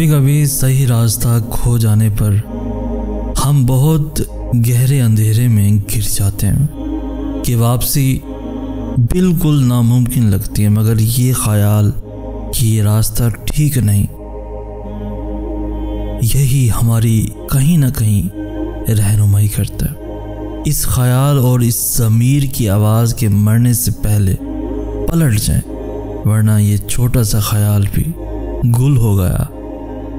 कभी कभी सही रास्ता खो जाने पर हम बहुत गहरे अंधेरे में गिर जाते हैं कि वापसी बिल्कुल नामुमकिन लगती है, मगर ये ख्याल कि ये रास्ता ठीक नहीं, यही हमारी कहीं ना कहीं रहनुमाई करता है। इस ख्याल और इस ज़मीर की आवाज़ के मरने से पहले पलट जाएं, वरना ये छोटा सा ख्याल भी गुल हो गया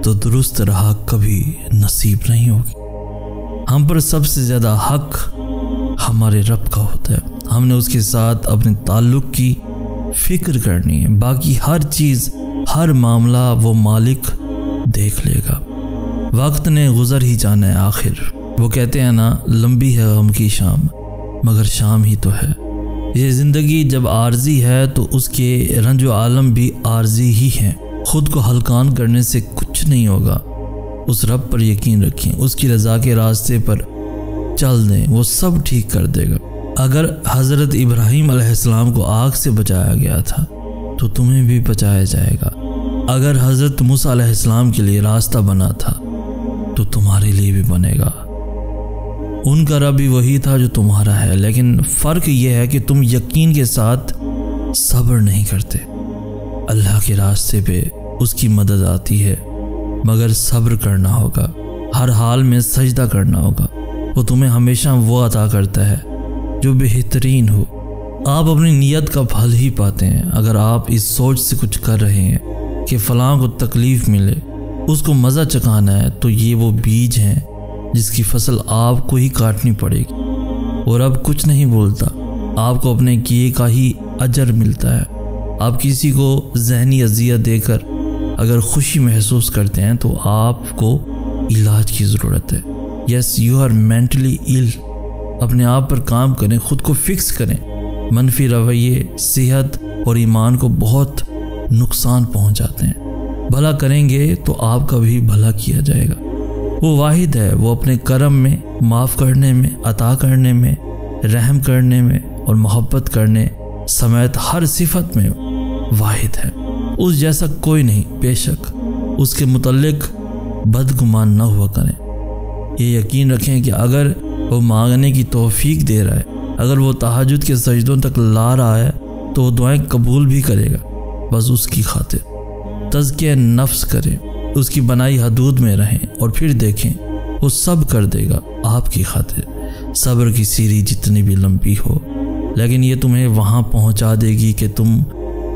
तो दुरुस्त राह कभी नसीब नहीं होगी। हम पर सबसे ज़्यादा हक हमारे रब का होता है। हमने उसके साथ अपने ताल्लुक़ की फ़िक्र करनी है, बाकी हर चीज़ हर मामला वो मालिक देख लेगा। वक्त ने गुज़र ही जाना है आखिर। वो कहते हैं ना, लंबी है गम की शाम मगर शाम ही तो है। ये ज़िंदगी जब आर्जी है तो उसके रंज व आलम भी आर्जी ही हैं। खुद को हल्कान करने से कुछ नहीं होगा। उस रब पर यकीन रखें, उसकी रज़ा के रास्ते पर चल दें, वो सब ठीक कर देगा। अगर हज़रत इब्राहीम अलैहिस्सलाम को आग से बचाया गया था तो तुम्हें भी बचाया जाएगा। अगर हज़रत मूसा अलैहिस्सलाम के लिए रास्ता बना था तो तुम्हारे लिए भी बनेगा। उनका रब भी वही था जो तुम्हारा है, लेकिन फ़र्क यह है कि तुम यकीन के साथ सब्र नहीं करते। अल्लाह के रास्ते पे उसकी मदद आती है, मगर सब्र करना होगा, हर हाल में सजदा करना होगा। वो तुम्हें हमेशा वो अता करता है जो बेहतरीन हो। आप अपनी नीयत का फल ही पाते हैं। अगर आप इस सोच से कुछ कर रहे हैं कि फ़लाँ को तकलीफ़ मिले, उसको मज़ा चखाना है, तो ये वो बीज हैं जिसकी फसल आपको ही काटनी पड़ेगी। और अब कुछ नहीं बोलता, आपको अपने किए का ही अजर मिलता है। आप किसी को ज़हनी अज़ियत देकर अगर खुशी महसूस करते हैं तो आपको इलाज की ज़रूरत है। Yes, you are mentally ill. अपने आप पर काम करें, ख़ुद को फिक्स करें। मनफी रवैये सेहत और ईमान को बहुत नुकसान पहुंचाते हैं। भला करेंगे तो आपका भी भला किया जाएगा। वो वाहिद है, वो अपने करम में, माफ़ करने में, अता करने में, रहम करने में और मोहब्बत करने समेत हर सिफत में वाहिद है। उस जैसा कोई नहीं। बेशक उसके मुतल्लिक बदगुमान न हुआ करें। ये यकीन रखें कि अगर वो मांगने की तौफीक दे रहा है, अगर वो तहज्जुद के सजदों तक ला रहा है तो वो दुआएं कबूल भी करेगा। बस उसकी खातिर तज़किया नफ्स करें, उसकी बनाई हदूद में रहें और फिर देखें वो सब कर देगा आपकी खातिर। सब्र की सीढ़ी जितनी भी लंबी हो, लेकिन ये तुम्हें वहाँ पहुँचा देगी कि तुम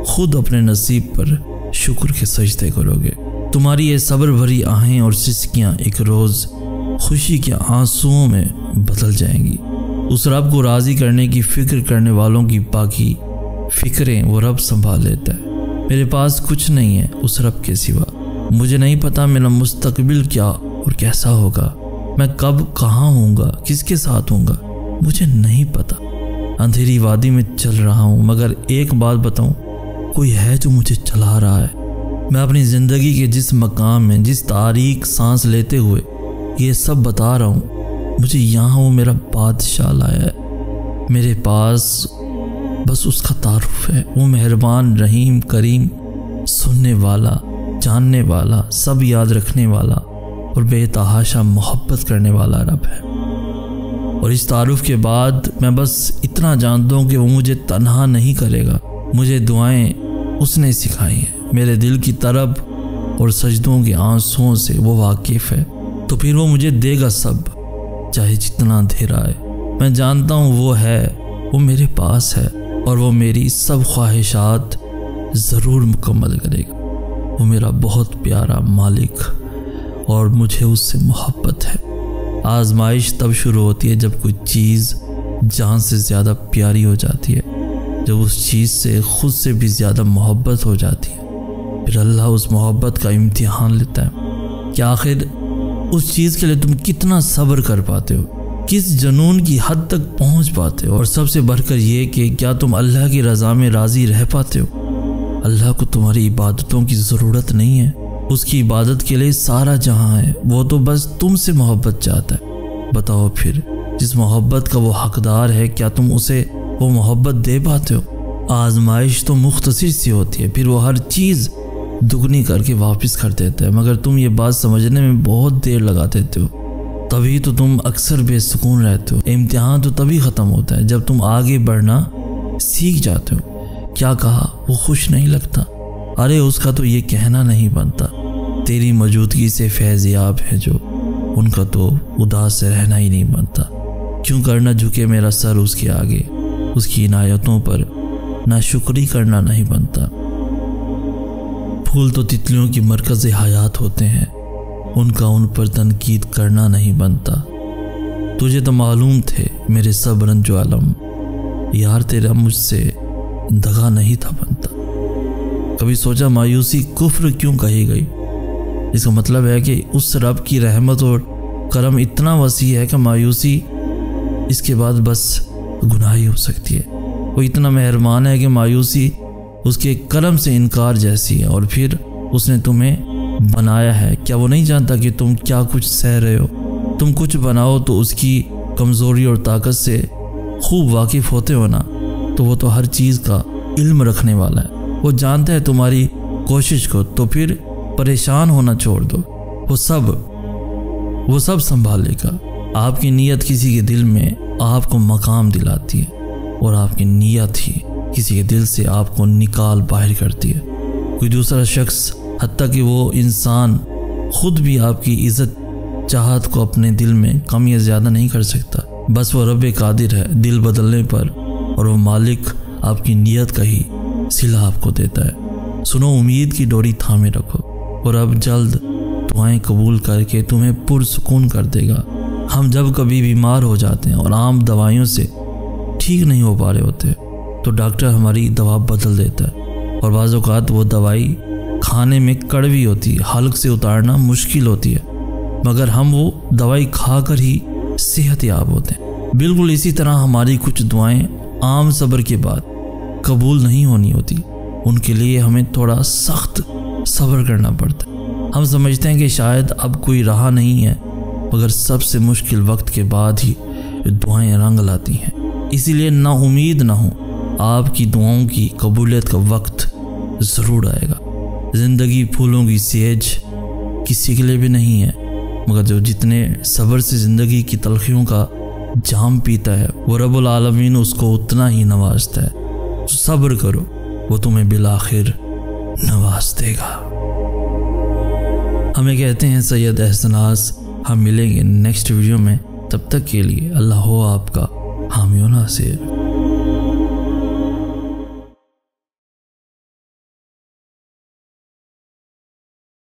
खुद अपने नसीब पर शुक्र के सजदे करोगे। तुम्हारी ये सब्र भरी आहें और सिसकियाँ एक रोज़ खुशी के आंसुओं में बदल जाएंगी। उस रब को राज़ी करने की फ़िक्र करने वालों की बाकी फ़िक्रें वो रब संभाल लेता है। मेरे पास कुछ नहीं है उस रब के सिवा। मुझे नहीं पता मेरा मुस्तकबिल क्या और कैसा होगा, मैं कब कहाँ हूँगा, किसके साथ हूँगा, मुझे नहीं पता। अंधेरी वादी में चल रहा हूँ, मगर एक बात बताऊँ, कोई है जो मुझे चला रहा है। मैं अपनी ज़िंदगी के जिस मकाम में, जिस तारीख सांस लेते हुए ये सब बता रहा हूँ, मुझे यहाँ वो मेरा बादशाह लाया है। मेरे पास बस उसका तारुफ है। वो मेहरबान, रहीम, करीम, सुनने वाला, जानने वाला, सब याद रखने वाला और बेतहाशा मोहब्बत करने वाला रब है। और इस तारुफ के बाद मैं बस इतना जानता हूँ कि वो मुझे तन्हा नहीं करेगा। मुझे दुआएं उसने सिखाई हैं। मेरे दिल की तरब और सजदों के आंसुओं से वो वाकिफ़ है, तो फिर वो मुझे देगा सब, चाहे जितना अंधेरा आए। मैं जानता हूँ वो है, वो मेरे पास है और वो मेरी सब ख्वाहिशात ज़रूर मुकम्मल करेगा। वो मेरा बहुत प्यारा मालिक और मुझे उससे मोहब्बत है। आजमाइश तब शुरू होती है जब कोई चीज़ जान से ज़्यादा प्यारी हो जाती है, जब उस चीज़ से खुद से भी ज़्यादा मोहब्बत हो जाती है। फिर अल्लाह उस मोहब्बत का इम्तिहान लेता है कि आखिर उस चीज़ के लिए तुम कितना सब्र कर पाते हो, किस जुनून की हद तक पहुंच पाते हो, और सबसे बढ़कर ये कि क्या तुम अल्लाह की रज़ा में राज़ी रह पाते हो। अल्लाह को तुम्हारी इबादतों की ज़रूरत नहीं है, उसकी इबादत के लिए सारा जहां है। वो तो बस तुमसे मोहब्बत चाहता है। बताओ फिर, जिस मोहब्बत का वो हकदार है, क्या तुम उसे वो मोहब्बत दे पाते हो। आजमाइश तो मुख्तसर सी होती है, फिर वो हर चीज़ दुगनी करके वापस कर देता है, मगर तुम ये बात समझने में बहुत देर लगा देते हो। तभी तो तुम अक्सर बेसुकून रहते हो। इम्तिहान तो तभी ख़त्म होता है जब तुम आगे बढ़ना सीख जाते हो। क्या कहा, वो खुश नहीं लगता? अरे उसका तो ये कहना नहीं बनता। तेरी मौजूदगी से फैज़याब है जो, उनका तो उदास से रहना ही नहीं बनता। क्यों करना झुके मेरा सर उसके आगे, उसकी इनायतों पर नाशुक्री करना नहीं बनता। फूल तो तितलियों की मरकज़ हयात होते हैं, उनका उन पर तनकीद करना नहीं बनता। तुझे तो मालूम थे मेरे सब रंजो अलम, यार तेरा मुझसे दगा नहीं था बनता। कभी सोचा मायूसी कुफ्र क्यों कही गई? इसका मतलब है कि उस रब की रहमत और करम इतना वसी है कि मायूसी इसके बाद बस गुनाह ही हो सकती है। वो इतना मेहरबान है कि मायूसी उसके करम से इनकार जैसी है। और फिर उसने तुम्हें बनाया है, क्या वो नहीं जानता कि तुम क्या कुछ सह रहे हो? तुम कुछ बनाओ तो उसकी कमज़ोरी और ताकत से खूब वाकिफ़ होते हो ना, तो वो तो हर चीज़ का इल्म रखने वाला है। वो जानता है तुम्हारी कोशिश को, तो फिर परेशान होना छोड़ दो। वो सब संभाल लेगा। आपकी नीयत किसी के दिल में आपको मकाम दिलाती है, और आपकी नीयत ही किसी के दिल से आपको निकाल बाहर करती है। कोई दूसरा शख्स, हत्ता कि वो इंसान खुद भी आपकी इज्जत चाहत को अपने दिल में कम या ज़्यादा नहीं कर सकता। बस वो रब कादिर है दिल बदलने पर, और वो मालिक आपकी नीयत का ही सिला आपको देता है। सुनो, उम्मीद की डोरी थामे रखो, और अब जल्द दुआएं कबूल करके तुम्हें पुरसुकून कर देगा। हम जब कभी बीमार हो जाते हैं और आम दवाइयों से ठीक नहीं हो पा रहे होते, तो डॉक्टर हमारी दवा बदल देता है। और बाज़ औक़ात वो दवाई खाने में कड़वी होती है, हल्क से उतारना मुश्किल होती है, मगर हम वो दवाई खाकर ही सेहतयाब होते हैं। बिल्कुल इसी तरह हमारी कुछ दुआएं आम सब्र के बाद कबूल नहीं होनी होती, उनके लिए हमें थोड़ा सख्त सब्र करना पड़ता है। हम समझते हैं कि शायद अब कोई राह नहीं है, मगर सबसे मुश्किल वक्त के बाद ही दुआएं रंग लाती हैं। इसीलिए ना उम्मीद ना हो, आपकी दुआओं की कबूलियत का वक्त ज़रूर आएगा। ज़िंदगी फूलों की सेज किसी के लिए भी नहीं है, मगर जो जितने सब्र से ज़िंदगी की तलखियों का जाम पीता है, वो रब्बुल आलमीन उसको उतना ही नवाजता है। तो सब्र करो, वो तुम्हें बिलाखिर नवाज देगा। हमें कहते हैं सैयद एहसनास। हम मिलेंगे नेक्स्ट वीडियो में, तब तक के लिए अल्लाह हो आपका हामी व नासिर।